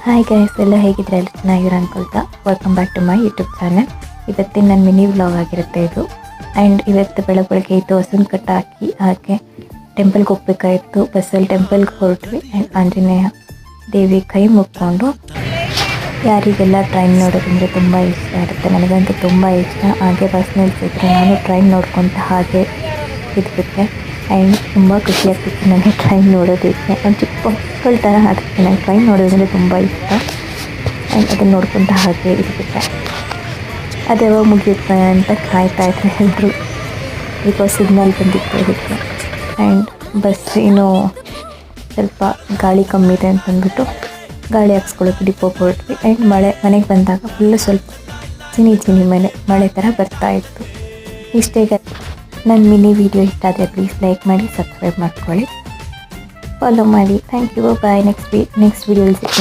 Hi guys, ಎಲ್ಲ ಹೇಗಿದ್ರೆ ಎಲ್ಲ ಚೆನ್ನಾಗಿರೋ ಅನ್ಕೊಳ್ತಾ welcome back to my YouTube channel. ಇವತ್ತಿನ ನನ್ನ ಮಿನಿ ವ್ಲಾಗ್ ಆಗಿರುತ್ತೆ ಇದು. ಆ್ಯಂಡ್ ಇವತ್ತು ಬೆಳಗ್ಗೆ ಇತ್ತು ಹಸುನ ಕಟ್ಟ ಹಾಕಿ ಹಾಗೆ ಟೆಂಪಲ್ಗೆ ಹೋಗ್ಬೇಕಾಯಿತು. ಬಸ್ಸಲ್ಲಿ ಟೆಂಪಲ್ಗೆ ಹೊರಟ್ವಿ. ಆ್ಯಂಡ್ ಆಂಜನೇಯ ದೇವಿ ಕೈ ಮುಕ್ಕೊಂಡು, ಯಾರಿಗೆಲ್ಲ ಟ್ರೈನ್ ನೋಡೋದಂದರೆ ತುಂಬ ಇಷ್ಟ ಇರುತ್ತೆ, ನನಗಂತೂ ತುಂಬ ಇಷ್ಟ. ಹಾಗೆ ಬಸ್ ನಿಲ್ಸಿದ್ರೆ ನಾನು ಟ್ರೈನ್ ನೋಡ್ಕೊತ ಹಾಗೆ ಇದ್ಬಿಟ್ಟೆ. ಆ್ಯಂಡ್ ತುಂಬ ಖುಷಿ ಆಗ್ತಿತ್ತು ನನಗೆ ಟ್ರೈನ್ ನೋಡೋದಕ್ಕೆ. ಒಂದು ಚಿಕ್ಕ ಮಕ್ಕಳ ಥರ ಆಗುತ್ತೆ, ನನಗೆ ಟ್ರೈನ್ ನೋಡೋದಂದರೆ ತುಂಬ ಇಷ್ಟ. ಆ್ಯಂಡ್ ಅದನ್ನು ನೋಡ್ಕೊತ ಹಾಗೆ ಇದ್ಬಿಟ್ಟೆ. ಅದು ಯಾವಾಗ ಮುಗಿಯುತ್ತೆ ಅಂತ ಕಾಯ್ತಾ ಇದ್ರು ಎಲ್ಲರೂ, ಬಿಕಾಸ್ ಸಿಗ್ನಲ್ ಬಂದಿತ್ತು ಅದಕ್ಕೆ. ಆ್ಯಂಡ್ ಬಸ್ ಇನ್ನೂ ಸ್ವಲ್ಪ ಗಾಳಿ ಕಮ್ಮಿ ಇದೆ ಅಂತಂದ್ಬಿಟ್ಟು ಗಾಳಿ ಹಾಕ್ಸ್ಕೊಳ್ಳೋಕೆ ಡಿಪೋಗೆ ಹೊರಟ್ವಿ. ಆ್ಯಂಡ್ ಮನೆಗೆ ಬಂದಾಗ ಫುಲ್ಲು ಸ್ವಲ್ಪ ಚಿನಿ ಮಳೆ ಥರ ಬರ್ತಾಯಿತ್ತು. ಇಷ್ಟೇ. ನನ್ನ ಮಿನಿ ವಿಡಿಯೋ ಇಷ್ಟ ಆದರೆ ಪ್ಲೀಸ್ ಲೈಕ್ ಮಾಡಿ, ಸಬ್ಸ್ಕ್ರೈಬ್ ಮಾಡ್ಕೊಳ್ಳಿ, ಫಾಲೋ ಮಾಡಿ. Thank you. ಬಾಯ್. ನೆಕ್ಸ್ಟ್ ವಿಡಿಯೋಲಿ ಸಿಗ್ತೀನಿ.